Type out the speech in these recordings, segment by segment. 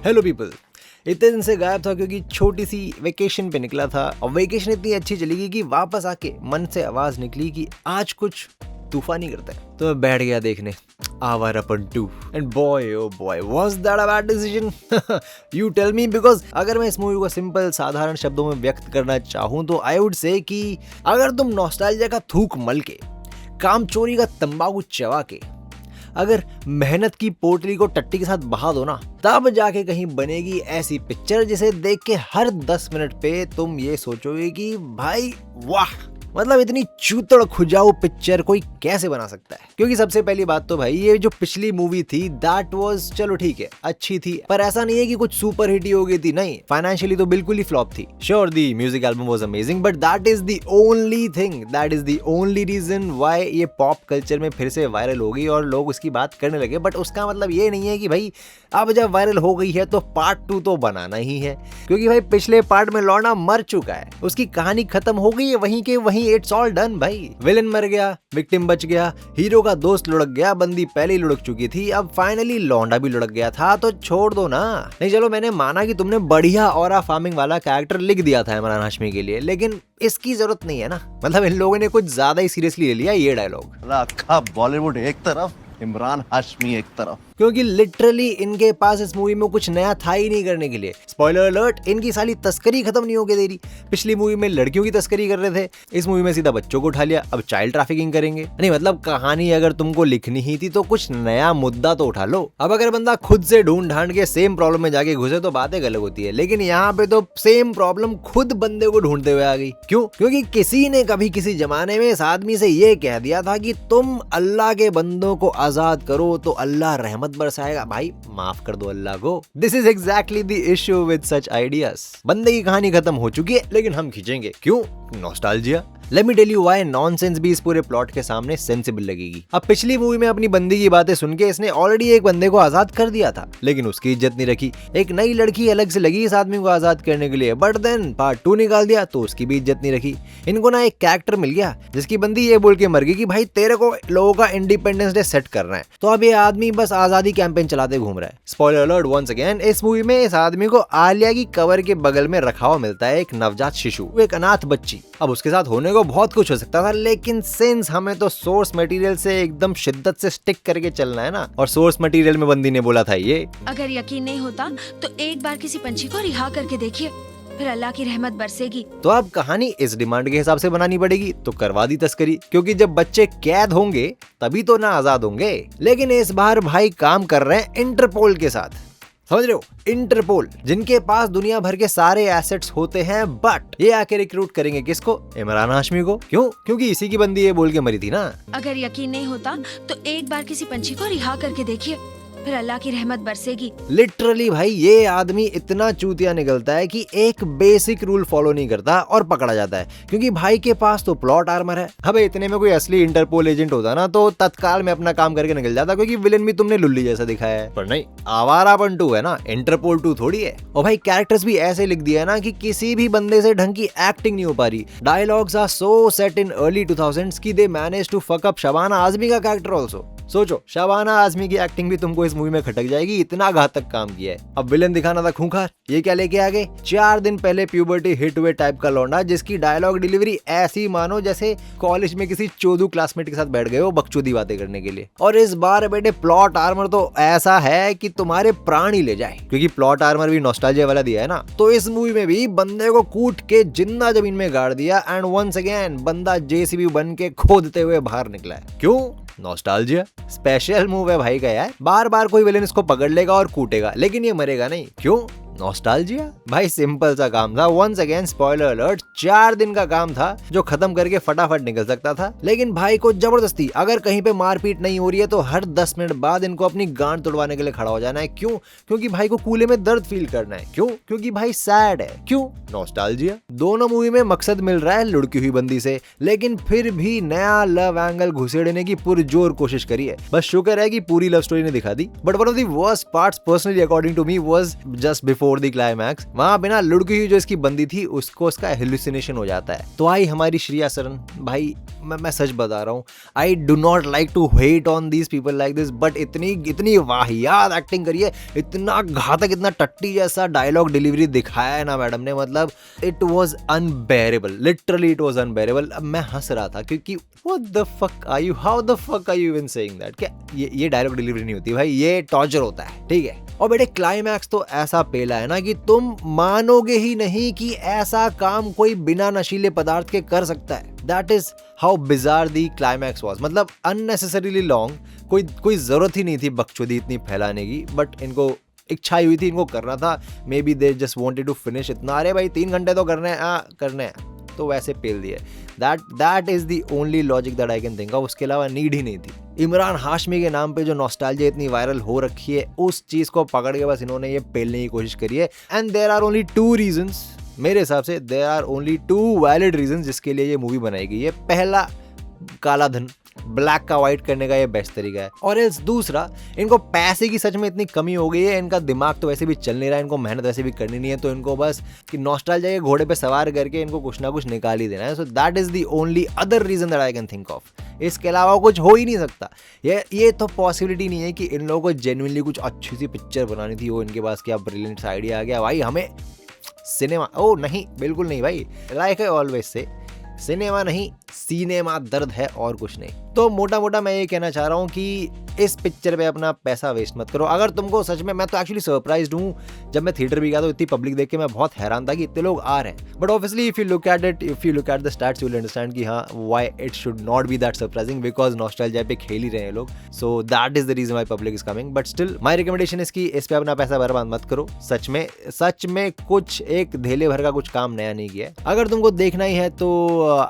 Hello people. इतने दिन से गायब था क्योंकि छोटी सी वेकेशन पे निकला था और वेकेशन इतनी अच्छी चली गई कि वापस आके मन से आवाज निकली कि आज कुछ तूफानी करते हैं। तो मैं बैठ गया देखने Awarapan 2 and boy oh boy was that a bad decision. You tell me, because अगर मैं इस मूवी को सिंपल साधारण शब्दों में व्यक्त करना चाहूँ तो आई वुड से कि अगर तुम नॉस्टैल्जिया का थूक मल के, काम चोरी का तंबाकू चबा के, अगर मेहनत की पोटली को टट्टी के साथ बहा दो ना, तब जाके कहीं बनेगी ऐसी पिक्चर जिसे देख के हर 10 मिनट पे तुम ये सोचोगे कि भाई वाह, मतलब इतनी चूतड़ खुजाऊ पिक्चर कोई कैसे बना सकता है। क्योंकि सबसे पहली बात तो भाई ये जो पिछली मूवी थी दैट वाज, चलो ठीक है अच्छी थी, पर ऐसा नहीं है कि कुछ सुपर हिट ही हो गई थी। नहीं, फाइनेंशियली तो बिल्कुल ही फ्लॉप थी। Sure the music album was amazing, but that is the only thing, that is the only reason why ये पॉप कल्चर में फिर से वायरल हो गई और लोग उसकी बात करने लगे। बट उसका मतलब ये नहीं है कि भाई अब जब वायरल हो गई है तो पार्ट 2 तो बनाना ही है, क्योंकि भाई पिछले पार्ट में लौंडा मर चुका है, उसकी कहानी खत्म हो गई है वहीं के वहीं, इट्स ऑल डन भाई। विलन मर गया, विक्टिम बच गया, हीरो का दोस्त लुढ़क गया, बंदी पहले ही लुढ़क चुकी थी, अब फाइनली लौंडा भी लुढ़क गया था, तो छोड़ दो ना। नहीं चलो मैंने माना कि तुमने बढ़िया ऑरा फार्मिंग वाला कैरेक्टर लिख दिया था इमरान हाशमी के लिए, लेकिन इसकी जरूरत नहीं है ना। मतलब इन लोगों ने कुछ ज्यादा ही सीरियसली ले लिया ये डायलॉग। अक्खा बॉलीवुड एक तरफ, इमरान हाशमी एक तरफ, क्योंकि लिटरली इनके पास इस मूवी में कुछ नया था ही नहीं करने के लिए। स्पॉइलर अलर्ट, इनकी साली तस्करी खत्म नहीं होके दे रही। पिछली मूवी में लड़कियों की तस्करी कर रहे थे, इस मूवी में सीधा बच्चों को उठा लिया, अब चाइल्ड ट्रैफिकिंग करेंगे। नहीं मतलब कहानी अगर तुमको लिखनी ही थी तो कुछ नया मुद्दा तो उठा लो। अब अगर बंदा खुद से ढूंढ ढांड के सेम प्रॉब्लम में जाके घुसे तो बातें अलग होती है, लेकिन यहाँ पे तो सेम प्रॉब्लम खुद बंदे को ढूंढते हुए आ गई। क्यों? क्योंकि किसी ने कभी किसी जमाने में इस आदमी से ये कह दिया था कि तुम अल्लाह के बंदों को आजाद करो तो अल्लाह रहमत बरसाएगा। भाई माफ कर दो अल्लाह को। This is exactly the issue with such ideas. बंदे की कहानी खत्म हो चुकी है लेकिन हम खींचेंगे क्यों? Nostalgia. Let me tell you why nonsense भी इस पूरे प्लॉट के सामने सेंसिबल लगेगी। अब पिछली मूवी में अपनी बंदी की बातें सुन के इसने ऑलरेडी एक बंदे को आजाद कर दिया था, लेकिन उसकी इज्जत नहीं रखी। एक नई लड़की अलग से लगी इस आदमी को आजाद करने के लिए, बट देन पार्ट 2 निकाल दिया तो उसकी भी इज्जत नहीं रखी। इनको ना एक कैरेक्टर मिल गया जिसकी बंदी ये बोल के मर गई कि भाई तेरे को लोगों का इंडिपेंडेंस डे सेट करना है, तो अब ये आदमी बस आजादी कैंपेन चलाते घूम रहा है। स्पॉइलर अलर्ट वंस अगेन, इस मूवी में इस आदमी को आलिया की कवर के बगल में रखा हुआ मिलता है एक नवजात शिशु, एक अनाथ बच्ची। अब उसके साथ होने को बहुत कुछ हो सकता था, लेकिन सिंस हमें तो सोर्स मटेरियल से एकदम शिद्दत से स्टिक करके चलना है ना, और सोर्स मटेरियल में बंदी ने बोला था ये, अगर यकीन नहीं होता तो एक बार किसी पंछी को रिहा करके देखिए, फिर अल्लाह की रहमत बरसेगी। तो अब कहानी इस डिमांड के हिसाब से बनानी पड़ेगी, तो करवा दी तस्करी, क्योंकि जब बच्चे कैद होंगे तभी तो ना आजाद होंगे। लेकिन इस बार भाई काम कर रहे हैं इंटरपोल के साथ, समझ रहे हो? इंटरपोल, जिनके पास दुनिया भर के सारे एसेट्स होते हैं, बट ये आके रिक्रूट करेंगे किसको? इमरान हाशमी को। क्यों? क्योंकि इसी की बंदी ये बोल के मरी थी ना। अगर यकीन नहीं होता तो एक बार किसी पंछी को रिहा करके देखिए, फिर अल्लाह की रहमत बरसेगी। लिटरली भाई ये आदमी इतना चूतिया निकलता है कि एक बेसिक रूल फॉलो नहीं करता और पकड़ा जाता है, क्योंकि भाई के पास तो प्लॉट आर्मर है। अबे इतने में कोई असली इंटरपोल एजेंट होता ना तो तत्काल में अपना काम करके निकल जाता, क्योंकि विलन भी तुमने लुल्ली जैसा दिखाया है। पर नहीं, आवारापन 2 है ना, इंटरपोल 2 थोड़ी है। और भाई कैरेक्टर्स भी ऐसे लिख दिया ना कि किसी भी बंदे से ढंग की एक्टिंग नहीं हो पा रही। Dialogues are so set in early 2000s की they manage to fuck up Shabana Azmi का कैरेक्टर ऑल्सो। सोचो, शबाना आजमी की एक्टिंग भी तुमको इस मूवी में खटक जाएगी, इतना घातक काम किया है। अब विलन दिखाना था खूंखार, ये क्या लेके आ गए? 4 दिन पहले प्यूबर्टी हिट हुए टाइप का लौंडा, जिसकी डायलॉग डिलीवरी ऐसी मानो जैसे कॉलेज में किसी चोदू क्लासमेट के साथ बैठ गए हो बकचोदी बातें करने के लिए। और इस बार बेटे प्लॉट आर्मर तो ऐसा है कि तुम्हारे प्राण ही ले जाए, क्योंकि प्लॉट आर्मर भी नॉस्टैल्जिया वाला दिया है ना। तो इस मूवी में भी बंदे को कूट के जिंदा जमीन में गाड़ दिया, एंड वंस अगेन बंदा जेसीबी बन के खोदते हुए बाहर निकला है। क्यों? नॉस्टैल्जिया। स्पेशल मूव है भाई का यार, बार बार कोई विलेन इसको पकड़ लेगा और कूटेगा, लेकिन ये मरेगा नहीं। क्यों? नॉस्टैल्जिया। भाई सिंपल सा काम था, वंस अगेन स्पॉइलर अलर्ट, 4 दिन का काम था जो खत्म करके फटाफट निकल सकता था। लेकिन भाई को जबरदस्ती अगर कहीं पे मारपीट नहीं हो रही है तो हर 10 मिनट बाद इनको अपनी गांड तोड़वाने के लिए खड़ा हो जाना है। क्यों? क्योंकि भाई को कूले में दर्द फील करना है। क्यों? क्योंकि भाई सैड है। क्यों? नॉस्टैल्जिया। दोनों मूवी में मकसद मिल रहा है लुढ़की हुई बंदी से, लेकिन फिर भी नया लव एंगल घुसेड़ने की पुरजोर कोशिश करी है। बस शुक्र है कि पूरी लव स्टोरी ने दिखा दी, but one of the worst parts personally according to me was just before the climax. वहां बिना लुढ़की हुई जो इसकी बंदी थी उसको उसका हेलुसिनेशन हो जाता है। तो आई हमारी श्रेया सरन, भाई मैं सच बता रहा हूँ, I do not like to hate on these people like this, but इतनी वाहियात एक्टिंग करी है, इतना घातक, इतना टट्टी जैसा डायलॉग डिलीवरी दिखाया है ना मैडम ने, मतलब it was unbearable, literally it was unbearable. अब मैं हंस रहा था क्योंकि what the fuck are you, how the fuck are you even saying that? क्या ये डायलॉग डिलीवरी नहीं होती भाई, ये टॉर्चर होता है, ठीक है। और बेटे क्लाइमैक्स तो ऐसा पेला है ना कि तुम मानोगे ही नहीं कि ऐसा काम कोई बिना नशीले पदार्थ के कर सकता है। That is how bizarre the climax was, मतलब अननेसेसरीली लॉन्ग, कोई जरूरत ही नहीं थी बकचोदी इतनी फैलाने की, बट इनको इच्छा हुई थी, इनको करना था, maybe they just wanted to finish इतना, अरे भाई 3 घंटे तो करने हैं तो वैसे पेल दिए। That is the only logic that I can think of, उसके अलावा नीड ही नहीं थी। इमरान हाशमी के नाम पे जो नॉस्टैल्जिया इतनी वायरल हो रखी है, उस चीज को पकड़ के बस इन्होंने ये पेलने की कोशिश करी है। And there are only 2 reasons, मेरे हिसाब से there are only 2 valid reasons जिसके लिए ये मूवी बनाई गई है। पहला, काला धन, ब्लैक का व्हाइट करने का ये बेस्ट तरीका है, और एल्स दूसरा, इनको पैसे की सच में इतनी कमी हो गई है, इनका दिमाग तो वैसे भी चल नहीं रहा है, इनको मेहनत वैसे भी करनी नहीं है, तो इनको बस कि नॉस्टैल्जिया के घोड़े पे सवार करके इनको कुछ ना कुछ निकाल ही देना है। So that is the only other reason that I can think of. इसके अलावा कुछ हो ही नहीं सकता। ये तो पॉसिबिलिटी नहीं है कि इन लोगों को जेन्युइनली कुछ अच्छी सी पिक्चर बनानी थी, वो इनके पास क्या ब्रिलियंट आइडिया आ गया भाई, हमें सिनेमा, ओ नहीं, बिल्कुल नहीं भाई, like I always say, cinema नहीं, सिनेमा दर्द है और कुछ नहीं। तो मोटा मैं ये कहना चाह रहा हूँ कि इस पिक्चर पे अपना पैसा वेस्ट मत करो। अगर तुमको सच में, मैं तो एक्चुअली सरप्राइज्ड हूँ, जब मैं थिएटर भी गया तो इतनी पब्लिक देख के मैं बहुत हैरान था कि इतने लोग आ रहे हैं। But obviously if you look at the stats you will understand कि हाँ, why it should not be that surprising, because nostalgia पे खेल ही रहे हैं लोग। So that is the reason why public is coming. But still my recommendation is कि इस पे अपना पैसा बर्बाद मत करो। सच में कुछ एक धेले भर का कुछ काम नया नहीं किया है। अगर तुमको देखना ही है तो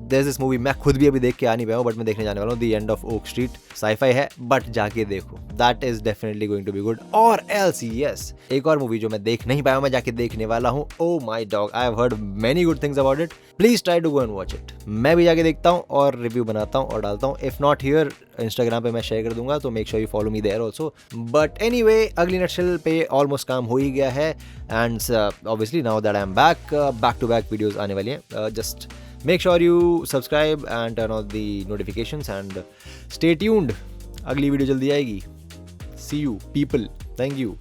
देयर इज दिस मूवी, मैं खुद भी अभी देख के आ नहीं पाया हूँ, बट मैं देखने जाने वाला हूँ, the end of oak street. Sci-fi है बट जाके देखो, that is definitely going to be good. और एल्स यस, एक और मूवी जो मैं देख नहीं पाया हूँ, मैं जाके देखने वाला हूँ, oh my dog, I have heard many good things about it, please try to go and watch it. मैं भी जाके देखता हूँ और रिव्यू बनाता हूँ और डालता हूँ। इफ नॉट हियर, इंस्टाग्राम पे मैं शेयर कर दूंगा, तो make sure you follow me there also. But anyway, अगली नटशेल पे ऑलमोस्ट काम हो ही गया है, and obviously now that I am back to back videos आने वाली हैं। Just make sure you subscribe and turn on the notifications and stay tuned, अगली वीडियो जल्दी आएगी। See you people, thank you।